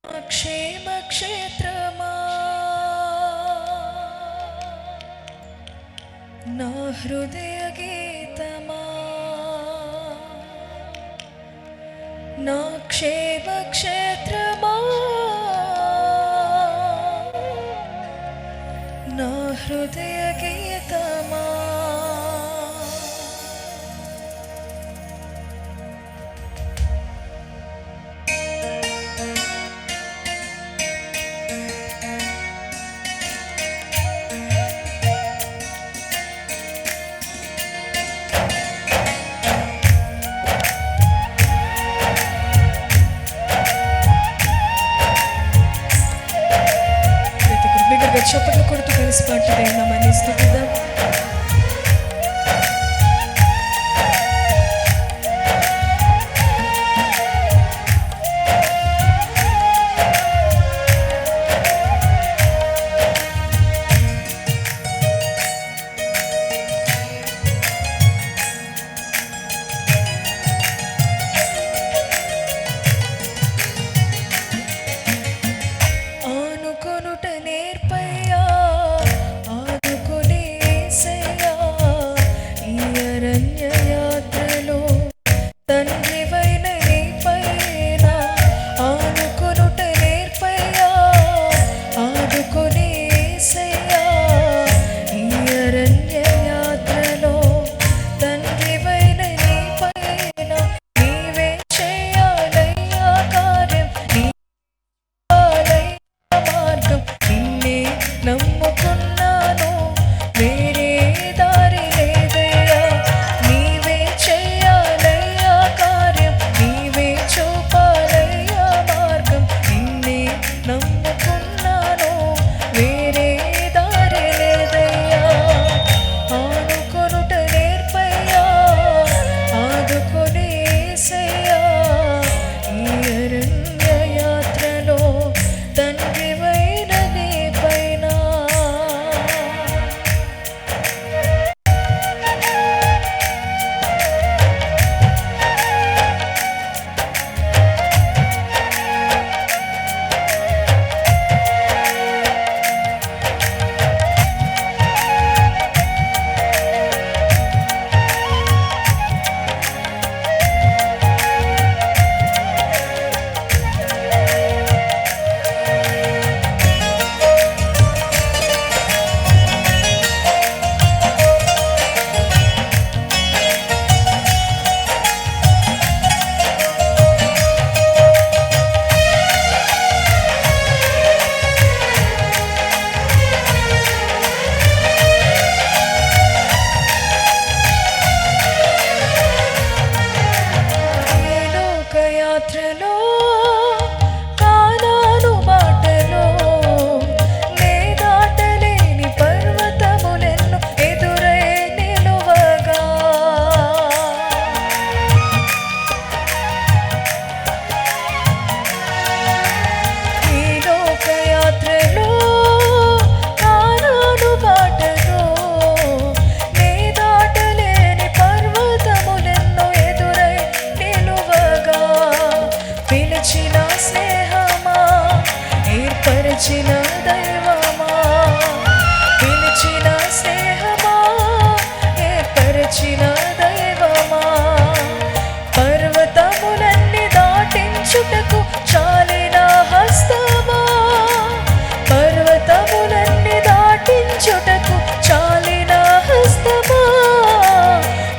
క్షేమ క్షేత్రమా నా హృదయ గీతమా నా క్షేమ క్షేత్రమా నా హృదయ గీతమా చప్పట్లు కొడుతూ కలిసి పాటలు నామని స్తుతిద్దాం. పిలిచిన దైవమా, పిలిచిన స్నేహమా, ఏర్పరిచిన దైవమా, పర్వతములన్నీ దాటించుటకు చాలిన హస్తమా, పర్వతములన్నీ దాటించుటకు చాలిన హస్తమా,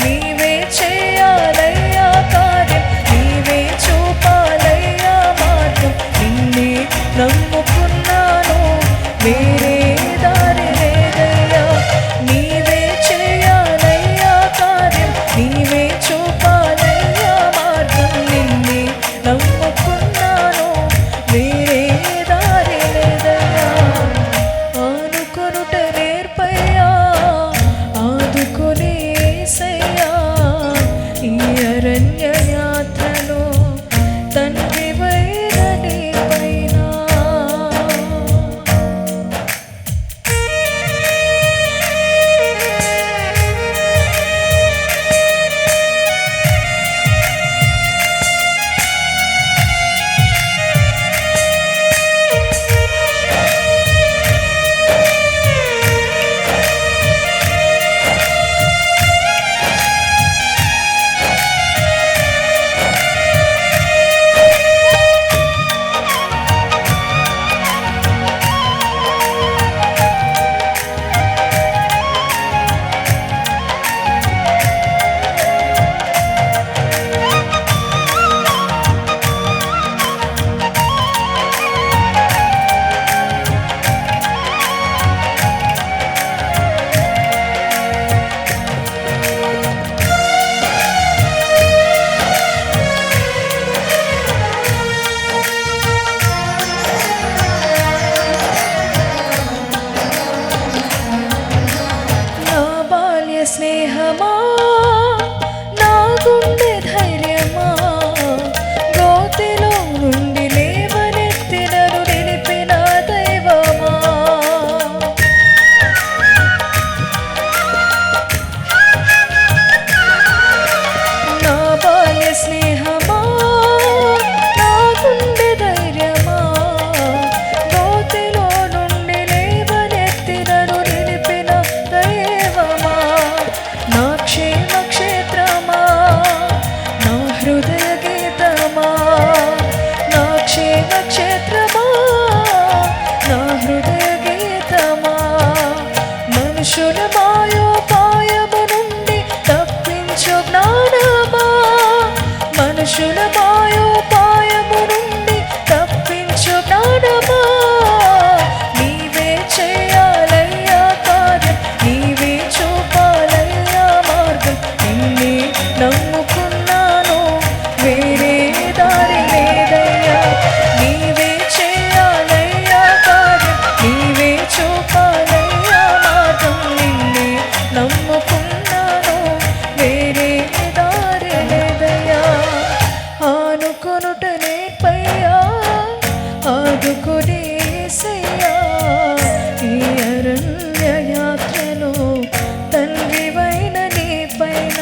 నీవే చేయాలయ్యా కార్యం, నీవే చూపాలయ్యా మార్గం, నిన్నే నమ్ముకున్నాను క్షేత్రమా నా హృదయ గీతమా మనుషుల మాయోపాయము నుండి తప్పించు జ్ఞానమా మనుషుల మాయోపాయము నుండి తప్పించు జ్ఞానమా నీవే చేయాలయ్యా కార్యం నీవే చూపాలయ్యా మార్గం నిన్నే నమ్ముకున్నాను వేరే దారి లేదయ్యా నీవే చేయాలయ్యా కార్యం నీవే చూపాలయ్యా మార్గం నిన్నే నమ్ముకున్నాను వేరే దారి లేదయ్యా ఆనుకొనుట నేర్పయ్యా ఆదుకునే యేసయ్యా ఈ అరణ్య యాత్రలో తండ్రివైన నీ పైన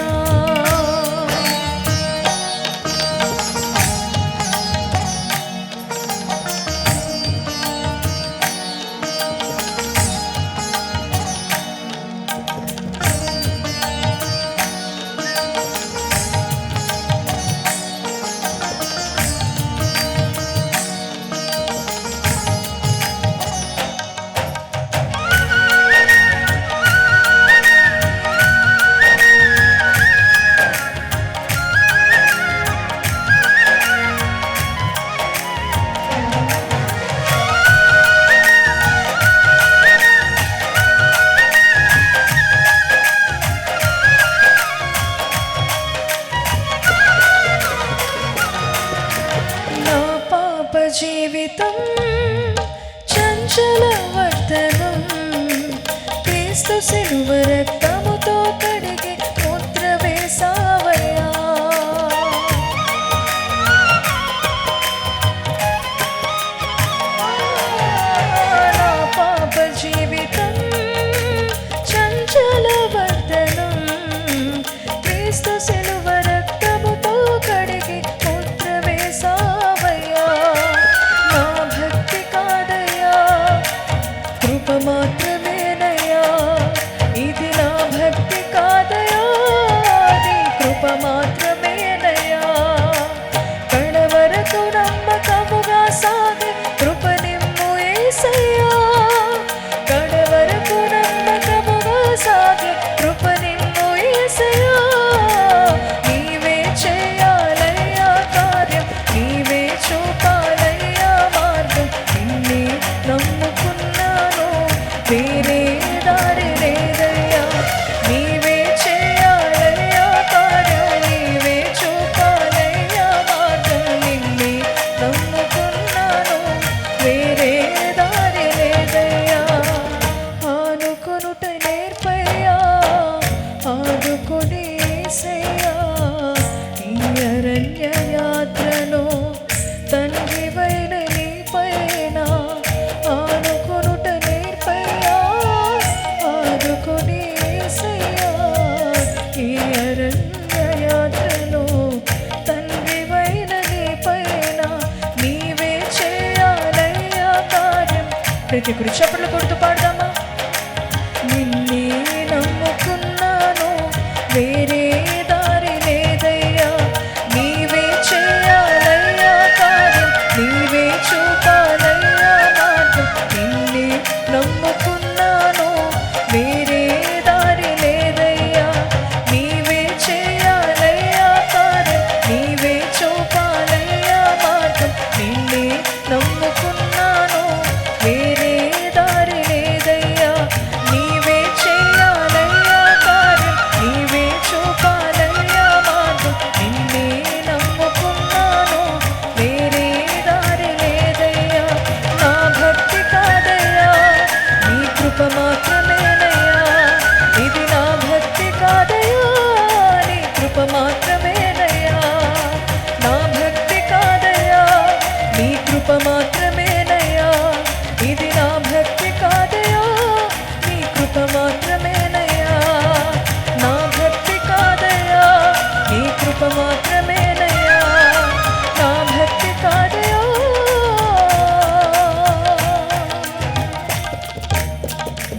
జీవితం చంచల వర్తనం క్రీస్తు సిలువ రక్తముతో కడిగి ముద్ర వేసావయ్యా నా పాప జీవితం చంచల వర్తనం క్రీస్తు సిలువ రక్తముతో కడిగి ముద్ర వేసావయ్యా కృప మాత్రమేనయ్యా ఇది నా భక్తి కాదయా నీ కృప మాత్రమేనయ్యా కడవరకు నమ్మకముగా సాగే కృప నిమ్ము యేసయ్యా కడవరకు నమ్మకముగా సాగే కృప నిమ్ము యేసయ్యా నీవే చేయాలయ్యా కార్యం నీవే చూపాలయ్యా మార్గం నిన్నే నమ్ముకున్నాను వేరే దారి లేదయ్యా నీవే చేయాలయ్యా కార్యం నీవే చూపాలయ్యా మార్గం నిన్నే నమ్ముకున్నాను వేరే దారి లేదయ్యా ఆనుకొనుట నేర్పయ్యా ఆదుకునే యేసయ్యా ఈ అరణ్య యాత్రలో తండ్రివైన నీ పైన ఆనుకొనుట నేర్పయ్యా ఆదుకునే యేసయ్యా ఈ అరణ్య యాత్రలో తండ్రివైన నీ పైన నీవే చేయాలయ్యా కార్యం ప్రతి ఒక్కరు చప్పట్లు కొడుతూ పాడదామా నిన్నే నమ్ముకున్నాను వేరే దారి లేదయ్యా నీవే చేయాలయ్యా కార్యం నీవే చూపాలయ్యా మార్గం నిన్నే నమ్ముకున్నాను వేరే దారి లేదయ్యా నీవే చేయాలయ్యా కార్యం నీవే చూపాలయ్యా మార్గం నిన్నే నమ్ముకున్నాను వేరే దారి లేదయ్యా నీవే చేయాలయ్యా కార్యం నీవే చూపాలయ్యా మార్గం నిన్నే నమ్ముకున్నాను వేరే దారి లేదయ్యా నా భక్తి కాదయ్యా నీ కృప మాత్రమేనయ్యా ఇది నా భక్తి కాదయ్యా నీ కృప మాత్రమేనయ్యా నా భక్తి కాదయ్యా నీ కృప మాత్రమేనయ్యా ఇది నా భక్తి కాదయ్యా నీ కృప మాత్రమేనయ్యా నా భక్తి కాదయ్యా నీ కృప మాత్రమేనయ్యా నా భక్తి కాదయ్యా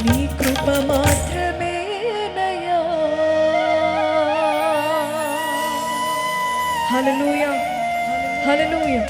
నీ కృప మాత్రమేనయ్యా హల్లెలూయా హల్లెలూయా